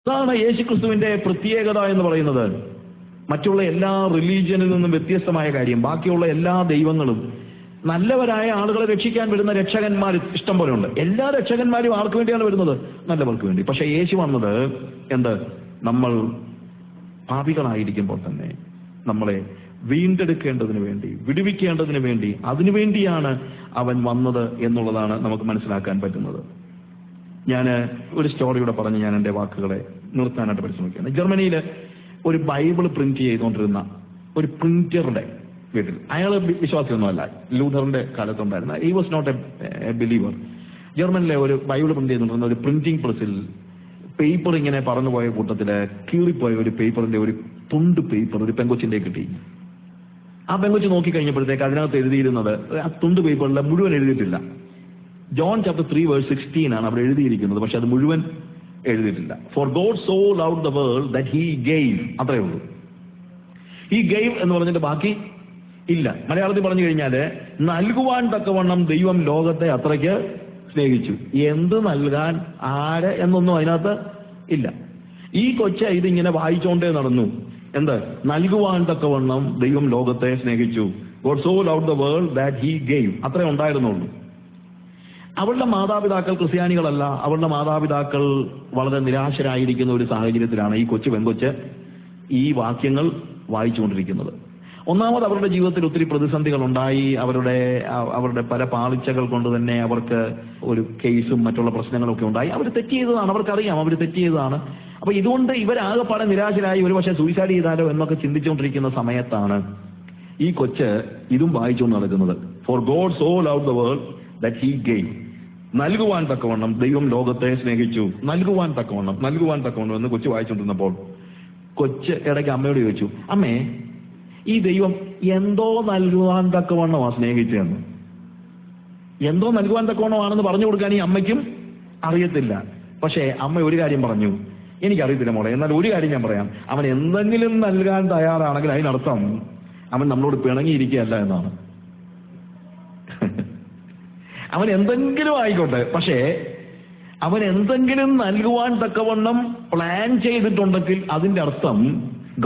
അതാണ് യേശുക്രിസ്തുവിന്റെ പ്രത്യേകത എന്ന് പറയുന്നത്. മറ്റുള്ള എല്ലാ റിലീജിയനിൽ നിന്നും വ്യത്യസ്തമായ കാര്യം, ബാക്കിയുള്ള എല്ലാ ദൈവങ്ങളും നല്ലവരായ ആളുകളെ രക്ഷിക്കാൻ വരുന്ന രക്ഷകന്മാർ ഇഷ്ടം പോലെ ഉണ്ട്. എല്ലാ രക്ഷകന്മാരും ആർക്ക് വേണ്ടിയാണ് വരുന്നത്? നല്ലവർക്ക് വേണ്ടി. പക്ഷെ യേശു വന്നത് എന്ത്? നമ്മൾ പാപികളായിരിക്കുമ്പോൾ തന്നെ നമ്മളെ വീണ്ടെടുക്കേണ്ടതിന് വേണ്ടി, വിടുവിക്കേണ്ടതിന് വേണ്ടി, അതിനുവേണ്ടിയാണ് അവൻ വന്നത് എന്നുള്ളതാണ് നമുക്ക് മനസ്സിലാക്കാൻ പറ്റുന്നത്. ഞാൻ ഒരു സ്റ്റോറിയൂടെ പറഞ്ഞ് ഞാൻ എൻ്റെ വാക്കുകളെ നിർത്താനായിട്ട് പരിശ്രമിക്കുകയാണ്. ജർമ്മനിയിൽ ഒരു ബൈബിൾ പ്രിന്റ് ചെയ്തുകൊണ്ടിരുന്ന ഒരു പ്രിന്ററുടെ വീട്ടിൽ, അയാൾ വിശ്വാസിയൊന്നുമല്ല, ലൂഥറിന്റെ കാലത്തുണ്ടായിരുന്ന, he was not a believer. ജർമ്മനിലെ ഒരു ബൈബിൾ പ്രിന്റ് ചെയ്തുകൊണ്ടിരുന്ന ഒരു പ്രിന്റിംഗ് പ്രസിൽ പേപ്പർ ഇങ്ങനെ പറന്നുപോയ കൂട്ടത്തില് കീറിപ്പോയ ഒരു പേപ്പറിന്റെ ഒരു തുണ്ട് പേപ്പർ ഒരു പെങ്കൊച്ചിന്റെ കിട്ടി. ആ പെങ്കൊച്ച് നോക്കിക്കഴിഞ്ഞപ്പോഴത്തേക്ക് അതിനകത്ത് എഴുതിയിരുന്നത്, ആ തുണ്ട് പേപ്പറിൽ മുഴുവൻ എഴുതിയിട്ടില്ല. ജോൺ ചാപ്റ്റർ 3:16 ആണ് അവിടെ എഴുതിയിരിക്കുന്നത്, പക്ഷെ അത് മുഴുവൻ എഴുതിയിട്ടില്ല. For God so loved the world that he gave, അത്രേ ഉള്ളൂ. ഈ ഗേവ് എന്ന് പറഞ്ഞിട്ട് ബാക്കി ഇല്ല. മലയാളത്തിൽ പറഞ്ഞു കഴിഞ്ഞാല് നൽകുവാൻ തക്കവണ്ണം ദൈവം ലോകത്തെ അത്രയ്ക്ക് സ്നേഹിച്ചു. എന്ത് നൽകാൻ, ആര് എന്നൊന്നും അതിനകത്ത് ഇല്ല. ഈ കൊച്ച ഇതിങ്ങനെ വായിച്ചോണ്ടേ നടന്നു. എന്ത്? നൽകുവാൻ തക്കവണ്ണം ദൈവം ലോകത്തെ സ്നേഹിച്ചു. God so loved the world that he gave, അത്രേ ഉണ്ടായിരുന്നുള്ളൂ. അവളുടെ മാതാപിതാക്കൾ ക്രിസ്ത്യാനികളല്ല. അവളുടെ മാതാപിതാക്കൾ വളരെ നിരാശരായിരിക്കുന്ന ഒരു സാഹചര്യത്തിലാണ് ഈ പെങ്കൊച്ച് ഈ വാക്യങ്ങൾ വായിച്ചുകൊണ്ടിരിക്കുന്നത്. ഒന്നാമത് അവരുടെ ജീവിതത്തിൽ ഒത്തിരി പ്രതിസന്ധികൾ ഉണ്ടായി. അവരുടെ പല പാളിച്ചകൾ കൊണ്ട് തന്നെ അവർക്ക് ഒരു കേസും മറ്റുള്ള പ്രശ്നങ്ങളൊക്കെ ഉണ്ടായി. അവർ തെറ്റ് ചെയ്തതാണ്, അവർക്കറിയാം അവർ തെറ്റ് ചെയ്തതാണ്. അപ്പൊ ഇതുകൊണ്ട് ഇവരാകെപ്പാടെ നിരാശരായി ഒരു പക്ഷേ സൂയിസൈഡ് ചെയ്താലോ എന്നൊക്കെ ചിന്തിച്ചുകൊണ്ടിരിക്കുന്ന സമയത്താണ് ഈ കൊച്ച് ഇതും വായിച്ചുകൊണ്ട് നടക്കുന്നത്. For God so loved the world that he gave, നൽകുവാൻ തക്കവണ്ണം ദൈവം ലോകത്തെ സ്നേഹിച്ചു. നൽകുവാൻ തക്കവണ്ണം എന്ന് കൊച്ചു വായിച്ചുകൊണ്ടിരുന്നപ്പോൾ കൊച്ച് ഇടയ്ക്ക് അമ്മയോട് ചോദിച്ചു, അമ്മേ, ഈ ദൈവം എന്തോ നൽകുവാൻ തക്കവണ്ണമാ സ്നേഹിച്ചതെന്ന്. എന്തോ നൽകുവാൻ തക്കവണ്ണമാണെന്ന് പറഞ്ഞു കൊടുക്കാൻ ഈ അമ്മയ്ക്കും അറിയത്തില്ല. പക്ഷേ അമ്മ ഒരു കാര്യം പറഞ്ഞു, എനിക്കറിയത്തില്ല മോളെ, എന്നാൽ ഒരു കാര്യം ഞാൻ പറയാം, അവൻ എന്തെങ്കിലും നൽകാൻ തയ്യാറാണെങ്കിൽ അതിനർത്ഥം അവൻ നമ്മളോട് പിണങ്ങിയിരിക്കുകയല്ല എന്നാണ്. അവൻ എന്തെങ്കിലും ആയിക്കോട്ടെ, പക്ഷേ അവൻ എന്തെങ്കിലും നൽകുവാൻ തക്കവണ്ണം പ്ലാൻ ചെയ്തിട്ടുണ്ടെങ്കിൽ അതിന്റെ അർത്ഥം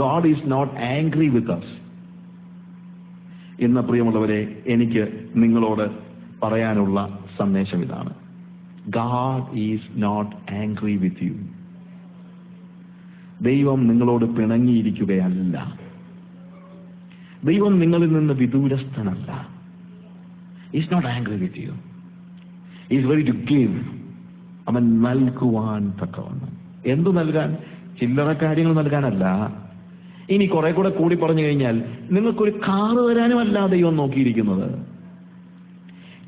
God is not angry with us. ഇന്ന് പ്രിയമുള്ളവരെ, എനിക്ക് നിങ്ങളോട് പറയാനുള്ള സന്ദേശം ഇതാണ്. God is not angry with you. ദൈവം നിങ്ങളോട് പിണങ്ങിയിരിക്കുകയല്ല. ദൈവം നിങ്ങളിൽ നിന്ന് വിദൂരസ്ഥനല്ല. He is not angry with you. He is ready to give. അവൻ നൽകുവാൻ തക്കവണ്ണം. എന്തു നൽകാൻ? ചില്ലറ കാര്യങ്ങൾ നൽകാനല്ല. ഇനി കുറെ കൂടെ കൂടി പറഞ്ഞു കഴിഞ്ഞാൽ നിങ്ങൾക്കൊരു കാറ് തരാനുമല്ല ദൈവം നോക്കിയിരിക്കുന്നത്.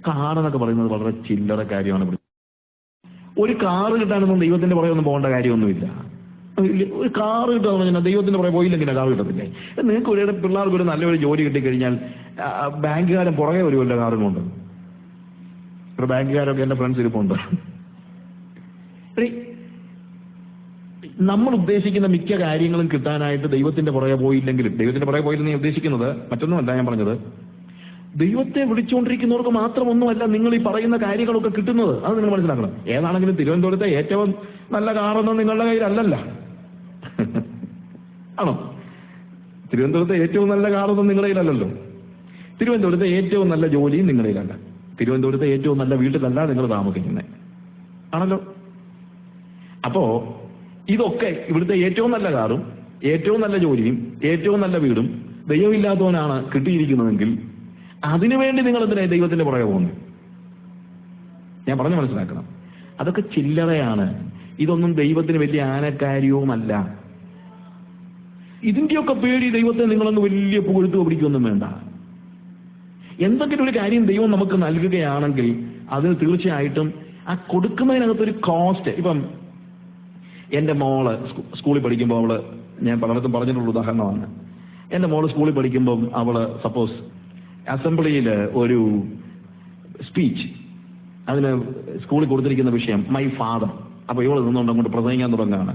കാറെന്നൊക്കെ പറയുന്നത് വളരെ ചില്ലറ കാര്യമാണ്. ഒരു കാറ് കിട്ടാനൊന്നും ദൈവത്തിന്റെ പുറകെ ഒന്നും പോകേണ്ട കാര്യമൊന്നുമില്ല. ഒരു കാറ് കിട്ടാന്ന് പറഞ്ഞാൽ ദൈവത്തിന്റെ പുറകെ പോയില്ലെങ്കിൽ കാറ് കിട്ടത്തില്ലേ? നിങ്ങൾക്ക് ഒരു പിള്ളേർക്ക് ഒരു നല്ലൊരു ജോലി കിട്ടിക്കഴിഞ്ഞാൽ ബാങ്കുകാരൻ പുറകെ വരുമല്ലോ കാറും കൊണ്ട്. ഇവിടെ ബാങ്കുകാരൊക്കെ എന്റെ ഫ്രണ്ട്സ് ഇരിപ്പുണ്ട്. നമ്മൾ ഉദ്ദേശിക്കുന്ന മിക്ക കാര്യങ്ങളും കിട്ടാനായിട്ട് ദൈവത്തിന്റെ പുറകെ പോയില്ലെങ്കിലും, ദൈവത്തിന്റെ പുറകെ പോയില്ലെന്ന് ഉദ്ദേശിക്കുന്നത് മറ്റൊന്നുമല്ല. ഞാൻ പറഞ്ഞത്, ദൈവത്തെ വിളിച്ചുകൊണ്ടിരിക്കുന്നവർക്ക് മാത്രമൊന്നുമല്ല നിങ്ങൾ ഈ പറയുന്ന കാര്യങ്ങളൊക്കെ കിട്ടുന്നത്. അത് നിങ്ങൾ മനസ്സിലാക്കണം. ഏതാണെങ്കിലും തിരുവനന്തപുരത്തെ ഏറ്റവും നല്ല കാറൊന്നും നിങ്ങളുടെ കയ്യിലല്ലല്ല, ആണോ? തിരുവനന്തപുരത്തെ ഏറ്റവും നല്ല കാറൊന്നും നിങ്ങളുടെ കയ്യിലല്ലല്ലോ. തിരുവനന്തപുരത്തെ ഏറ്റവും നല്ല ജോലിയും നിങ്ങളുടെ കയ്യിലല്ല. തിരുവനന്തപുരത്തെ ഏറ്റവും നല്ല വീട്ടിലല്ല നിങ്ങൾ താമസിക്കുന്നത്, ആണല്ലോ. അപ്പോ ഇതൊക്കെ ഇവിടുത്തെ ഏറ്റവും നല്ല കാറും ഏറ്റവും നല്ല ജോലിയും ഏറ്റവും നല്ല വീടും ദൈവമില്ലാത്തവനാണ് കിട്ടിയിരിക്കുന്നതെങ്കിൽ അതിനുവേണ്ടി നിങ്ങൾ എന്തിനാ ദൈവത്തിന്റെ പുറകെ പോകുന്നത്? ഞാൻ പറഞ്ഞു മനസ്സിലാക്കണം. അതൊക്കെ ചില്ലറയാണ്. ഇതൊന്നും ദൈവത്തിന് വലിയ ആനക്കാര്യവുമല്ല. ഇതിന്റെയൊക്കെ പേടി ദൈവത്തെ നിങ്ങളൊന്ന് വലിയ പുകഴ്ത്തു പിടിക്കൊന്നും വേണ്ട. എന്തെങ്കിലും ഒരു കാര്യം ദൈവം നമുക്ക് നൽകുകയാണെങ്കിൽ അതിന് തീർച്ചയായിട്ടും ആ കൊടുക്കുന്നതിനകത്തൊരു കോസ്റ്റ്. ഇപ്പം എൻ്റെ മോള് സ്കൂളിൽ പഠിക്കുമ്പോൾ ഞാൻ പലയിടത്തും പറഞ്ഞിട്ടുള്ള ഉദാഹരണമാണ്. എൻ്റെ മോള് സ്കൂളിൽ പഠിക്കുമ്പം സപ്പോസ് അസംബ്ലിയിൽ ഒരു സ്പീച്ച്, അതിന് സ്കൂളിൽ കൊടുത്തിരിക്കുന്ന വിഷയം മൈ ഫാദർ. അപ്പോൾ ഇവള് നിന്നുകൊണ്ട് അങ്ങോട്ട് പ്രസംഗിക്കാൻ തുടങ്ങുകയാണ്.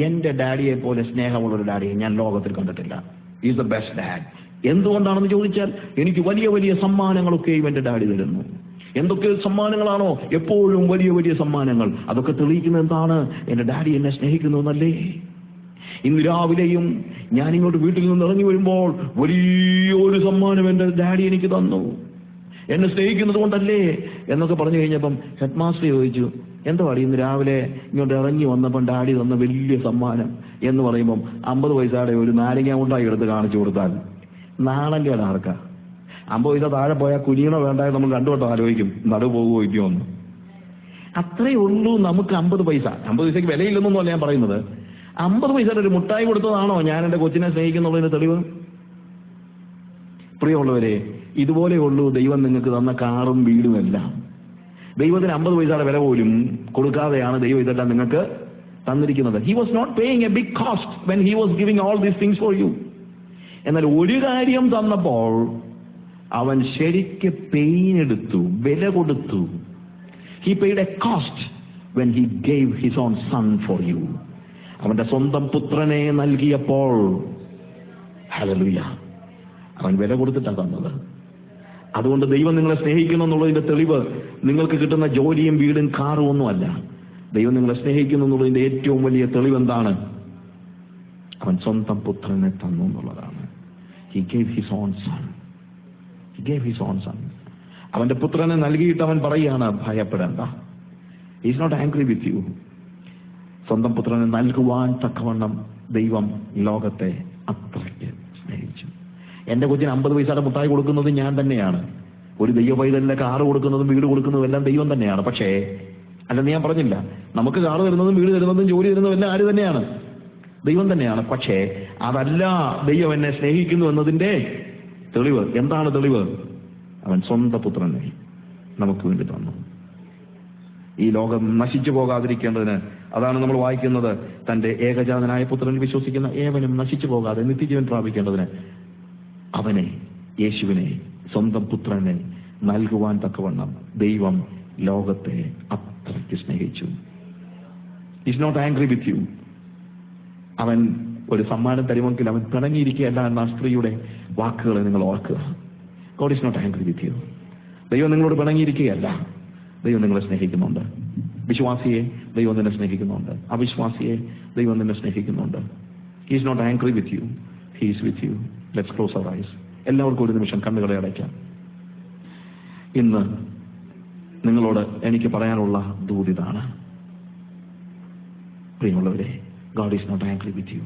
എൻ്റെ ഡാഡിയെ പോലെ സ്നേഹമുള്ളൊരു ഡാഡിയെ ഞാൻ ലോകത്തിൽ കണ്ടിട്ടില്ല. Is the best dad. എന്തുകൊണ്ടാണെന്ന് ചോദിച്ചാൽ എനിക്ക് വലിയ വലിയ സമ്മാനങ്ങളൊക്കെയും എൻ്റെ ഡാഡി തരുന്നു. എന്തൊക്കെ സമ്മാനങ്ങളാണോ, എപ്പോഴും വലിയ വലിയ സമ്മാനങ്ങൾ. അതൊക്കെ തെളിയിക്കുന്നത് എന്താണ്? എൻ്റെ ഡാഡി എന്നെ സ്നേഹിക്കുന്നു എന്നല്ലേ? ഇന്ന് രാവിലെയും ഞാനിങ്ങോട്ട് വീട്ടിൽ നിന്ന് ഇറങ്ങി വരുമ്പോൾ വലിയൊരു സമ്മാനം എൻ്റെ ഡാഡി എനിക്ക് തന്നു, എന്നെ സ്നേഹിക്കുന്നത് കൊണ്ടല്ലേ എന്നൊക്കെ പറഞ്ഞു കഴിഞ്ഞപ്പം ഹെഡ് മാസ്റ്റർ ചോദിച്ചു, എന്തുവാടി ഇന്ന് രാവിലെ ഇങ്ങോട്ട് ഇറങ്ങി വന്നപ്പം ഡാഡി തന്ന വലിയ സമ്മാനം എന്ന് പറയുമ്പം 50 പൈസയുടെ ഒരു നാരങ്ങ ഉണ്ടായി എടുത്ത് കാണിച്ചു കൊടുത്താൽ നാണല്ലേടാ ആർക്കാ? 50 പൈസ താഴെ പോയാൽ കുനിയണോ വേണ്ടായോ നമ്മൾ രണ്ടുവട്ടം ആലോചിക്കും, നടുവ് പോകുമോ ഇല്ലയോ എന്ന്. അത്രേ ഉള്ളൂ നമുക്ക് 50 പൈസ. 50 പൈസയ്ക്ക് വിലയില്ലെന്നൊന്നുമല്ല ഞാൻ പറയുന്നത്. 50 പൈസയുടെ ഒരു മുട്ടായി കൊടുത്തതാണോ ഞാൻ എൻ്റെ കൊച്ചിനെ സ്നേഹിക്കുന്നുള്ളതിന് തെളിവ്? പ്രിയമുള്ളവരെ, ഇതുപോലെയുള്ളൂ ദൈവം നിങ്ങൾക്ക് തന്ന കാറും വീടും എല്ലാം. ദൈവത്തിന് 50 പൈസയുടെ വില പോലും കൊടുക്കാതെയാണ് ദൈവം ഇതെല്ലാം നിങ്ങൾക്ക് തന്നിരിക്കുന്നത്. He was not paying a big cost when he was giving all these things for you. എന്നാൽ ഒരു കാര്യം തന്നപ്പോൾ അവൻ ശരിക്ക് പെയിൻ എടുത്തു, വില കൊടുത്തു. He paid A cost when he gave his own sun for you. അവന്റെ സ്വന്തം പുത്രനെ നൽകിയപ്പോൾ, ഹല്ലേലൂയ, അവൻ വില കൊടുത്തിട്ടാണ് തന്നത്. അതുകൊണ്ട് ദൈവം നിങ്ങളെ സ്നേഹിക്കുന്നു എന്നുള്ളതിന്റെ തെളിവ് നിങ്ങൾക്ക് കിട്ടുന്ന ജോലിയും വീടും കാറും ഒന്നുമല്ല. ദൈവം നിങ്ങളെ സ്നേഹിക്കുന്നു എന്നുള്ളതിന്റെ ഏറ്റവും വലിയ തെളിവ് എന്താണ്? അവൻ സ്വന്തം പുത്രനെ തന്നു എന്നുള്ളതാണ്. He gave his own son. He gave his own son. അവന്റെ പുത്രനെ നൽകിയിട്ട് അവൻ പറയുകയാണ്, ഭയപ്പെടേണ്ട. He is not angry with you. സ്വന്തം പുത്രനെ നൽകുവാൻ തക്കവണ്ണം ദൈവം ലോകത്തെ അത്രയ്ക്ക് സ്നേഹിച്ചു. എൻ്റെ കൊച്ചിന് 50 പൈസയുടെ മുട്ടായി കൊടുക്കുന്നത് ഞാൻ തന്നെയാണ്. ഒരു ദൈവ പൈതലിന് കാറ് കൊടുക്കുന്നതും വീട് കൊടുക്കുന്നതും എല്ലാം ദൈവം തന്നെയാണ്. പക്ഷേ അല്ലെന്ന് ഞാൻ പറഞ്ഞില്ല, നമുക്ക് കാറ് തരുന്നതും വീട് തരുന്നതും ജോലി തരുന്നതും എല്ലാം ആര് തന്നെയാണ്? ദൈവം തന്നെയാണ്. പക്ഷേ അതല്ല ദൈവം എന്നെ സ്നേഹിക്കുന്നു എന്നതിൻ്റെ തെളിവ്. എന്താണ് തെളിവ്? അവൻ സ്വന്തം പുത്രനെ നമുക്ക് വേണ്ടി തന്നു. ഈ ലോകം നശിച്ചു പോകാതിരിക്കേണ്ടതിന്, അതാണ് നമ്മൾ വായിക്കുന്നത്, തൻ്റെ ഏകജാതനായ പുത്രനിൽ വിശ്വസിക്കുന്ന ഏവനും നശിച്ചു പോകാതെ നിത്യജീവൻ പ്രാപിക്കേണ്ടതിന് അവനെ, യേശുവിനെ, സ്വന്തം പുത്രനെ നൽകുവാൻ തക്കവണ്ണം ദൈവം ലോകത്തെ അത്രയ്ക്ക് സ്നേഹിച്ചു. Is not angry with you. അവൻ ഒരു സമ്മാനം തരുമെങ്കിൽ അവൻ പിണങ്ങിയിരിക്കുകയല്ല എന്ന സ്ത്രീയുടെ വാക്കുകളെ നിങ്ങൾ ഓർക്കുക. God is not angry with you. ദൈവം നിങ്ങളോട് പിണങ്ങിയിരിക്കുകയല്ല. ദൈവം നിങ്ങളെ സ്നേഹിക്കുന്നുണ്ട്. വിശ്വാസിയെ ദൈവം നിന്നെ സ്നേഹിക്കുന്നുണ്ട്. അവിശ്വാസിയെ ദൈവം നിന്നെ സ്നേഹിക്കുന്നുണ്ട്. He is not angry with you, he is with you. Let's close our eyes. എല്ലാവർക്കും ഒരു നിമിഷം കണ്ണുകളെ അടയ്ക്കാം. ഇന്ന് നിങ്ങളോട് എനിക്ക് പറയാനുള്ള ദൂത് ഇതാണ്. പ്രിയമുള്ളവരെ, God is not angry with you.